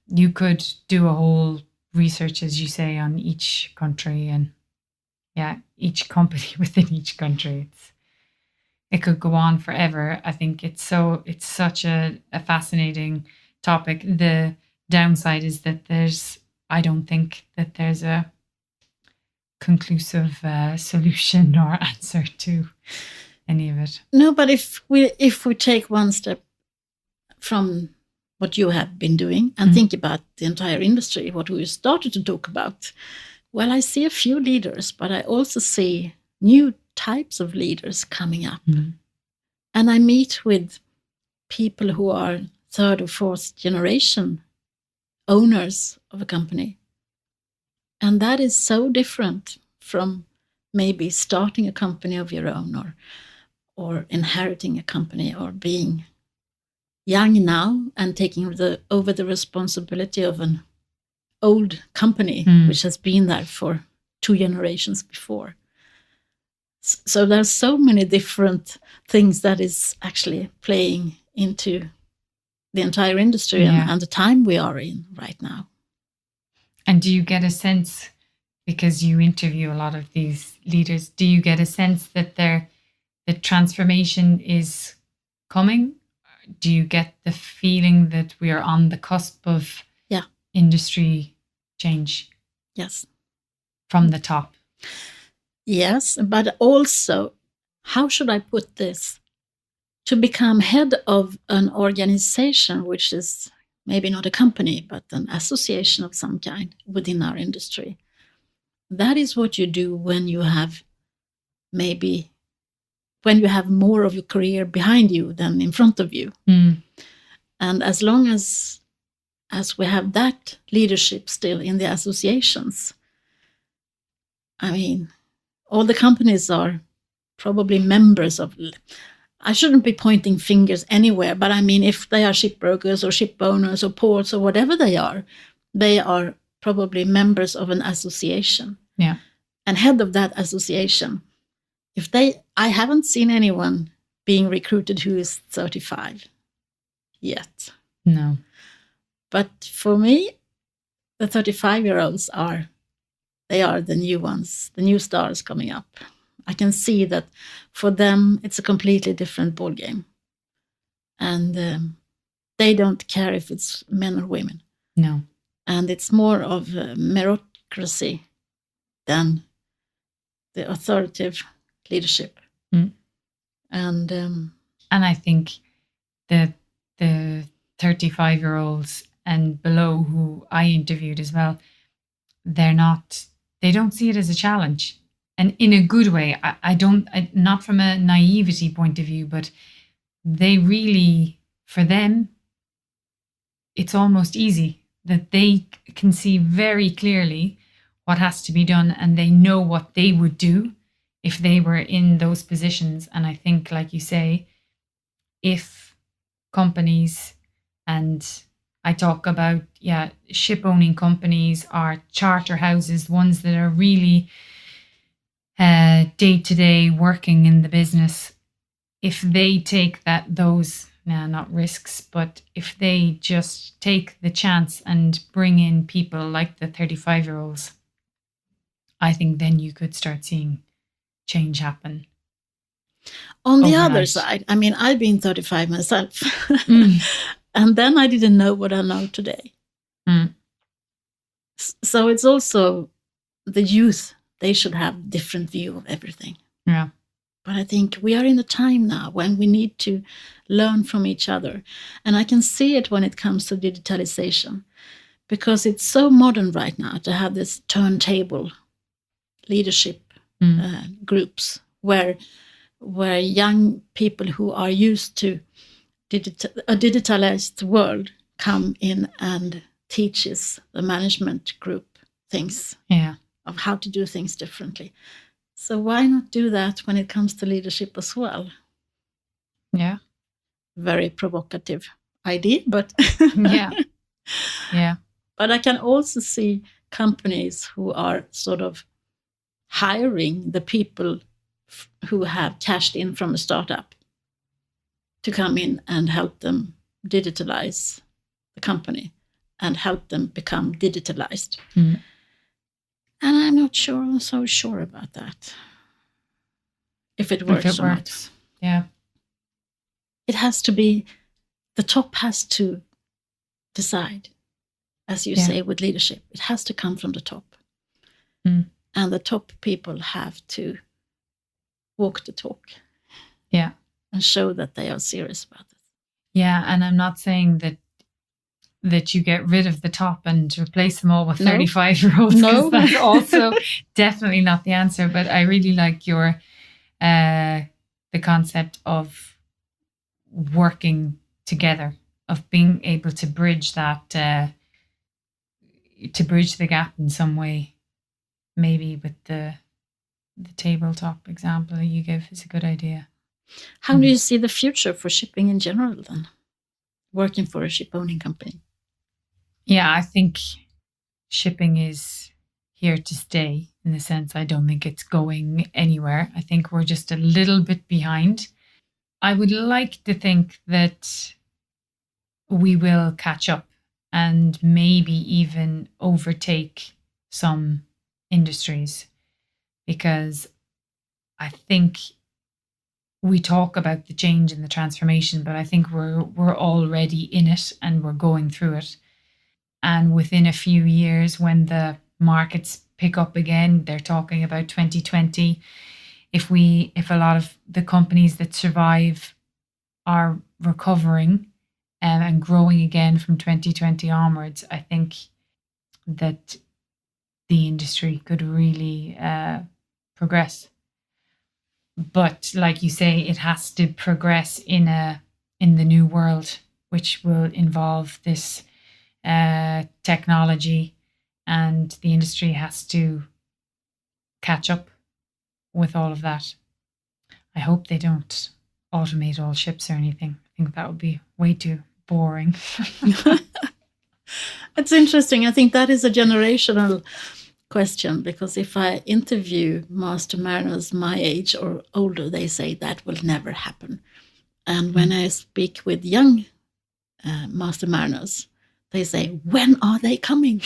you could do a whole research, as you say, on each country and each company within each country. It could go on forever. I think it's such a fascinating topic. The downside is that I don't think that there's a conclusive solution or answer to any of it. No, but if we take one step from what you have been doing and think about the entire industry, what we started to talk about, well, I see a few leaders, but I also see new types of leaders coming up. And I meet with people who are 3rd or 4th generation owners of a company. And that is so different from maybe starting a company of your own or inheriting a company or being young now and taking over the responsibility of an old company which has been there for 2 generations before. So there's so many different things that is actually playing into the entire industry and the time we are in right now. And do you get a sense, because you interview a lot of these leaders, do you get a sense that the transformation is coming? Do you get the feeling that we are on the cusp of industry change? Yes. From the top? Yes, but also, how should I put this? To become head of an organization, which is maybe not a company, but an association of some kind within our industry. That is what you do when you have more of your career behind you than in front of you. And as long as we have that leadership still in the associations, I mean, all the companies are probably members of, I shouldn't be pointing fingers anywhere, but I mean, if they are shipbrokers or ship owners or ports or whatever they are probably members of an association. Yeah. And head of that association, I haven't seen anyone being recruited who is 35 yet. No. But for me, the 35-year-olds are the new ones, the new stars coming up. I can see that for them, it's a completely different ballgame. And they don't care if it's men or women. No. And it's more of a meritocracy than the authoritative leadership. And I think the 35-year-olds and below who I interviewed as well, they don't see it as a challenge. and in a good way. Not from a naivety point of view, but they really, for them, it's almost easy that they can see very clearly what has to be done, and they know what they would do if they were in those positions. And I think, like you say, if companies, and I talk about, ship owning companies or charter houses, ones that are really day to day working in the business, if they take those not risks, but if they just take the chance and bring in people like the 35-year-olds, I think then you could start seeing change happen. On the other side, I mean, I've been 35 myself, and then I didn't know what I know today. So it's also the youth, they should have different view of everything. Yeah. But I think we are in a time now when we need to learn from each other. And I can see it when it comes to digitalization, because it's so modern right now to have this turntable leadership groups where young people who are used to a digitalized world come in and teaches the management group things of how to do things differently. So why not do that when it comes to leadership as well? Yeah. Very provocative idea, but yeah. But I can also see companies who are sort of hiring the people who have cashed in from a startup to come in and help them digitalize the company and help them become digitalized. And I'm not so sure about that. If it works or not. Yeah. It has to be, the top has to decide, as you say, with leadership. It has to come from the top. And the top people have to walk the talk. Yeah. And show that they are serious about it. Yeah, and I'm not saying that you get rid of the top and replace them all with 35-year-olds. No. That's also definitely not the answer. But I really like your the concept of working together, of being able to bridge that, to bridge the gap in some way. Maybe with the tabletop example you give is a good idea. How do you see the future for shipping in general then? Working for a ship owning company? Yeah, I think shipping is here to stay, in the sense I don't think it's going anywhere. I think we're just a little bit behind. I would like to think that we will catch up and maybe even overtake some industries, because I think we talk about the change and the transformation, but I think we're already in it and we're going through it. And within a few years, when the markets pick up again, they're talking about 2020. If a lot of the companies that survive are recovering and growing again from 2020 onwards, I think that the industry could really progress. But like you say, it has to progress in the new world, which will involve this technology, and the industry has to catch up with all of that. I hope they don't automate all ships or anything. I think that would be way too boring. It's interesting. I think that is a generational question, because if I interview master mariners my age or older, they say that will never happen. And when I speak with young master mariners, they say, when are they coming?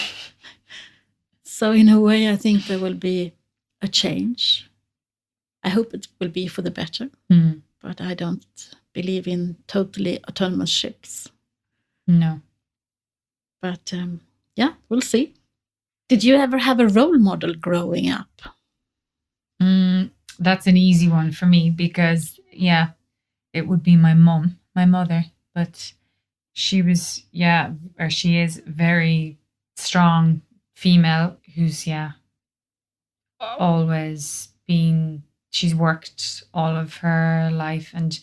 So in a way, I think there will be a change. I hope it will be for the better, but I don't believe in totally autonomous ships. No. But we'll see. Did you ever have a role model growing up? That's an easy one for me, because, it would be my mother. But she was, or she is very strong female who's, always she's worked all of her life, and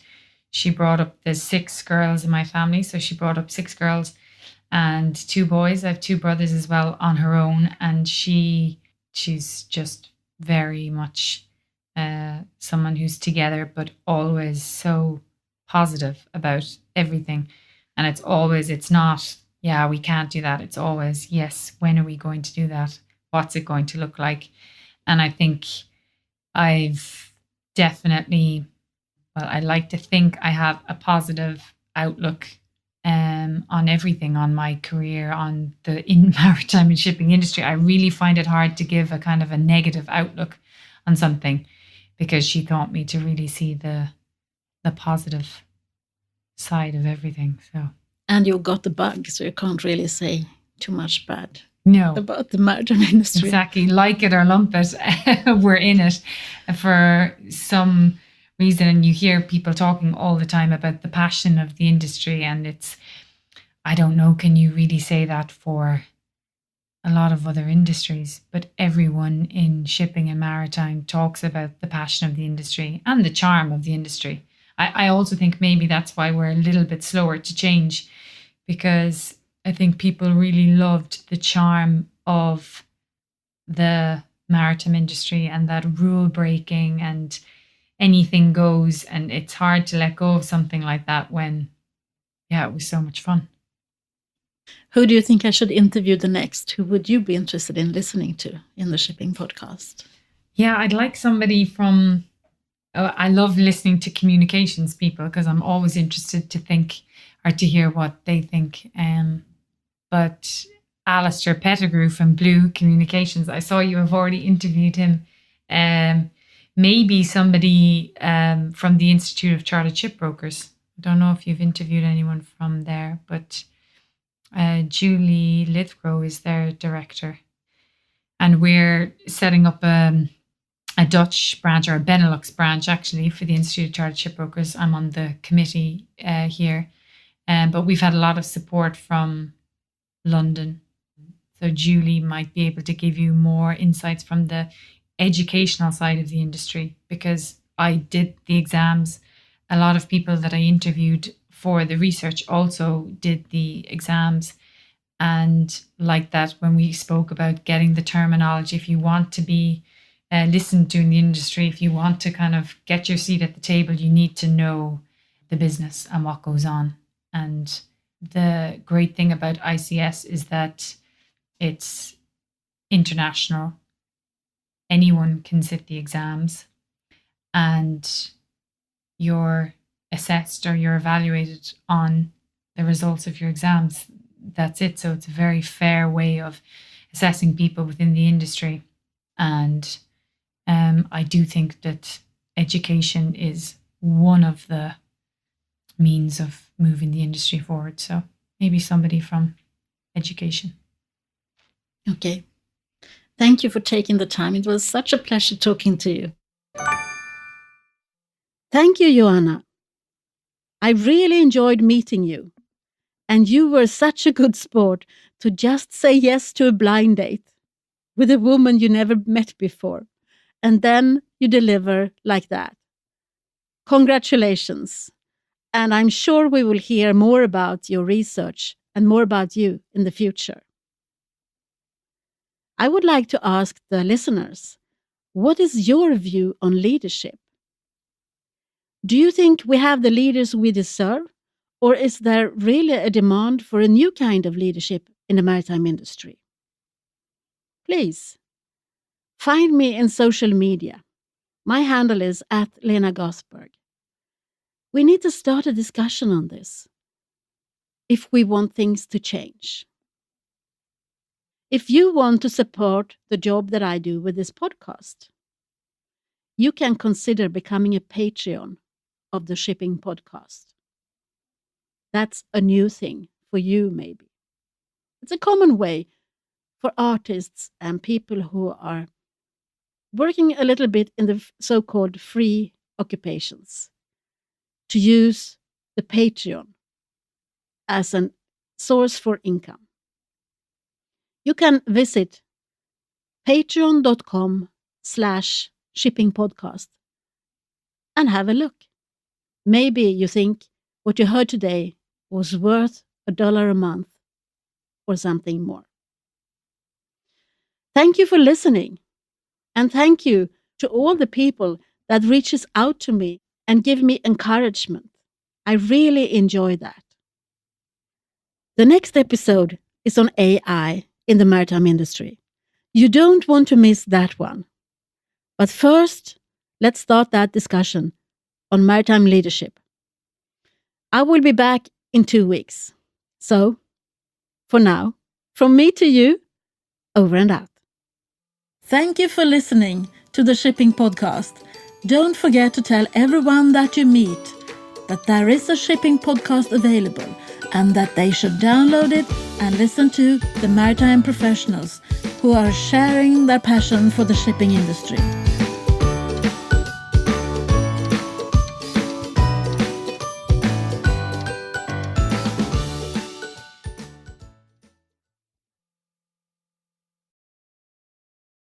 she brought up, there's 6 girls in my family. So she brought up 6 girls and 2 boys. I have 2 brothers as well on her own. And she's just very much someone who's together, but always so positive about everything. And it's not, yeah, we can't do that. It's always, yes, when are we going to do that? What's it going to look like? And I think I've definitely, well, I like to think I have a positive outlook on everything, on my career, on the maritime and shipping industry. I really find it hard to give a kind of a negative outlook on something, because she taught me to really see the positive side of everything. So, and you got the bug, so you can't really say too much bad about the maritime industry. Exactly. Like it or lump it, we're in it for some reason. And you hear people talking all the time about the passion of the industry. And it's, I don't know, can you really say that for a lot of other industries? But everyone in shipping and maritime talks about the passion of the industry and the charm of the industry. I also think maybe that's why we're a little bit slower to change, because I think people really loved the charm of the maritime industry and that rule breaking and anything goes. And it's hard to let go of something like that when, yeah, it was so much fun. Who do you think I should interview the next? Who would you be interested in listening to in the shipping podcast? Yeah, I'd like somebody from, I love listening to communications people, because I'm always interested to think or to hear what they think. But Alistair Pettigrew from Blue Communications, I saw you have already interviewed him. Maybe somebody from the Institute of Chartered Shipbrokers. I don't know if you've interviewed anyone from there, but Julie Lithgow is their director. And we're setting up a Dutch branch, or a Benelux branch, actually, for the Institute of Chartered Shipbrokers. I'm on the committee here. But we've had a lot of support from London. So Julie might be able to give you more insights from the educational side of the industry, because I did the exams. A lot of people that I interviewed for the research also did the exams. And like that, when we spoke about getting the terminology, if you want to be listened to in the industry, if you want to kind of get your seat at the table, you need to know the business and what goes on. And the great thing about ICS is that it's international. Anyone can sit the exams, and you're assessed or you're evaluated on the results of your exams. That's it. So it's a very fair way of assessing people within the industry. And I do think that education is one of the means of moving the industry forward. So maybe somebody from education. Okay. Thank you for taking the time. It was such a pleasure talking to you. Thank you, Joanna. I really enjoyed meeting you. And you were such a good sport to just say yes to a blind date with a woman you never met before. And then you deliver like that. Congratulations. And I'm sure we will hear more about your research and more about you in the future. I would like to ask the listeners, what is your view on leadership? Do you think we have the leaders we deserve, or is there really a demand for a new kind of leadership in the maritime industry? Please, find me in social media. My handle is @LenaGosberg. We need to start a discussion on this if we want things to change. If you want to support the job that I do with this podcast, you can consider becoming a Patreon of the Shipping Podcast. That's a new thing for you, maybe. It's a common way for artists and people who are working a little bit in the so-called free occupations to use the Patreon as a source for income. You can visit patreon.com/shippingpodcast shipping podcast and have a look. Maybe you think what you heard today was worth $1 a month or something more. Thank you for listening. And thank you to all the people that reaches out to me and give me encouragement. I really enjoy that. The next episode is on AI in the maritime industry. You don't want to miss that one. But first, let's start that discussion on maritime leadership. I will be back in 2 weeks. So, for now, from me to you, over and out. Thank you for listening to the Shipping Podcast. Don't forget to tell everyone that you meet that there is a shipping podcast available and that they should download it and listen to the maritime professionals who are sharing their passion for the shipping industry.